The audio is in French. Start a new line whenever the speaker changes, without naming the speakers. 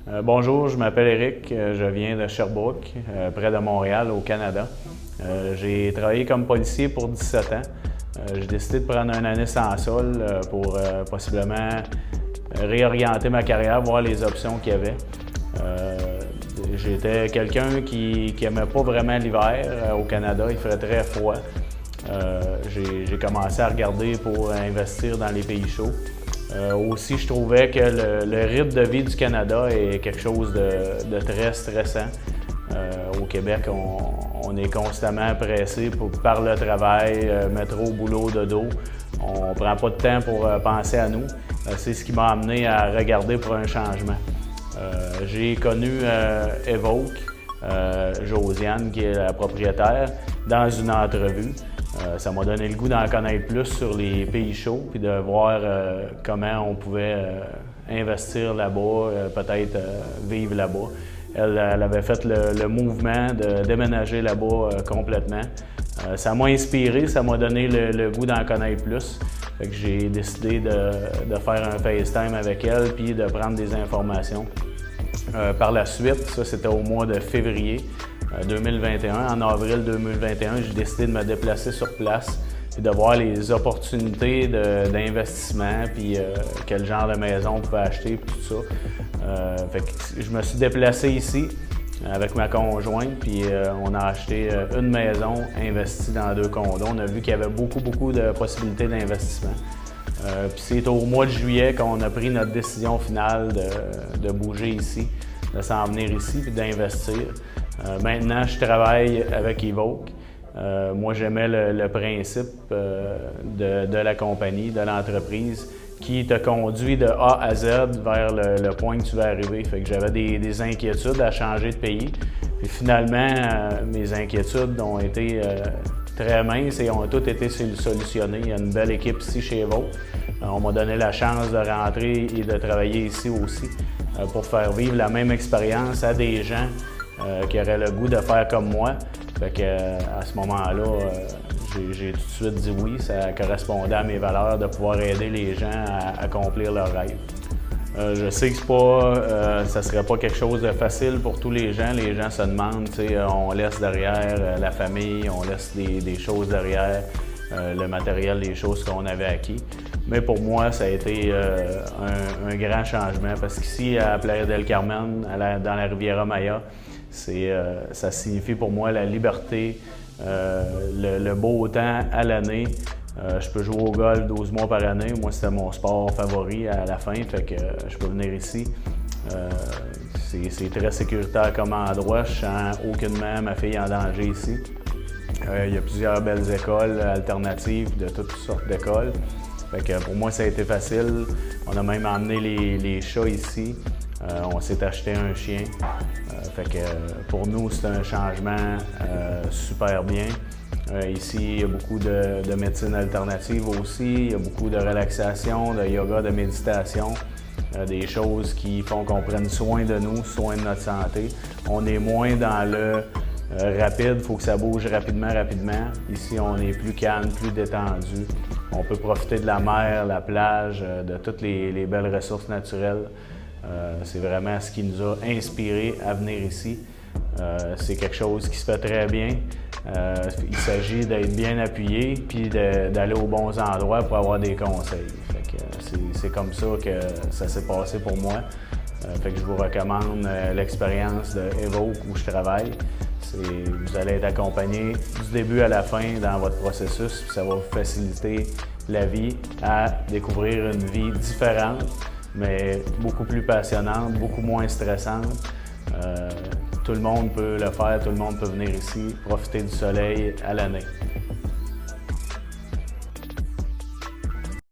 Bonjour, je m'appelle Éric, je viens de Sherbrooke, près de Montréal, au Canada. J'ai travaillé comme policier pour 17 ans. J'ai décidé de prendre une année sans sol pour possiblement réorienter ma carrière, voir les options qu'il y avait. J'étais quelqu'un qui n'aimait pas vraiment l'hiver au Canada, il ferait très froid. J'ai commencé à regarder pour investir dans les pays chauds. Aussi, je trouvais que le rythme de vie du Canada est quelque chose de très stressant. Au Québec, on est constamment pressé par le travail, métro, boulot, dodo. On ne prend pas de temps pour penser à nous. C'est ce qui m'a amené à regarder pour un changement. J'ai connu Evoque, Josiane, qui est la propriétaire, dans une entrevue. Ça m'a donné le goût d'en connaître plus sur les pays chauds puis de voir comment on pouvait investir là-bas, peut-être vivre là-bas. Elle avait fait le mouvement de déménager là-bas complètement. Ça m'a inspiré, ça m'a donné le goût d'en connaître plus. Fait que j'ai décidé de faire un FaceTime avec elle puis de prendre des informations. Par la suite, ça c'était au mois de février 2021. En avril 2021, j'ai décidé de me déplacer sur place et de voir les opportunités d'investissement puis quel genre de maison on pouvait acheter et tout ça. Fait que je me suis déplacé ici avec ma conjointe puis on a acheté une maison investie dans 2 condos. On a vu qu'il y avait beaucoup de possibilités d'investissement. Puis c'est au mois de juillet qu'on a pris notre décision finale de bouger ici, de s'en venir ici puis d'investir. Maintenant, je travaille avec Evoque. Moi, j'aimais le principe de la compagnie, de l'entreprise, qui te conduit de A à Z vers le point que tu vas arriver. Fait que j'avais des inquiétudes à changer de pays. Puis finalement, mes inquiétudes ont été très minces et ont toutes été solutionnées. Il y a une belle équipe ici chez Evoque. On m'a donné la chance de rentrer et de travailler ici aussi pour faire vivre la même expérience à des gens qui auraient le goût de faire comme moi. Fait que, à ce moment-là, j'ai tout de suite dit oui. Ça correspondait à mes valeurs de pouvoir aider les gens à accomplir leurs rêves. Je sais que ça serait pas quelque chose de facile pour tous les gens. Les gens se demandent, on laisse derrière la famille, on laisse des choses derrière, le matériel, les choses qu'on avait acquis. Mais pour moi, ça a été un grand changement parce qu'ici, à Playa del Carmen, dans la Riviera Maya, ça signifie pour moi la liberté, le beau temps à l'année. Je peux jouer au golf 12 mois par année. Moi, c'était mon sport favori à la fin, fait que je peux venir ici. C'est très sécuritaire comme endroit. Je sens aucunement ma fille en danger ici. Il y a plusieurs belles écoles alternatives de toutes sortes d'écoles. Fait que pour moi, ça a été facile. On a même emmené les chats ici. On s'est acheté un chien. Fait que pour nous, c'est un changement super bien. Ici, il y a beaucoup de médecine alternative aussi. Il y a beaucoup de relaxation, de yoga, de méditation. Des choses qui font qu'on prenne soin de nous, soin de notre santé. On est moins dans le rapide, il faut que ça bouge rapidement. Ici, on est plus calme, plus détendu. On peut profiter de la mer, la plage, de toutes les belles ressources naturelles. C'est vraiment ce qui nous a inspirés à venir ici. C'est quelque chose qui se fait très bien. Il s'agit d'être bien appuyé puis d'aller aux bons endroits pour avoir des conseils. C'est comme ça que ça s'est passé pour moi. Fait que je vous recommande l'expérience de Evoque où je travaille. Vous allez être accompagné du début à la fin dans votre processus, puis ça va vous faciliter la vie à découvrir une vie différente, mais beaucoup plus passionnante, beaucoup moins stressante. Tout le monde peut le faire, tout le monde peut venir ici, profiter du soleil à l'année.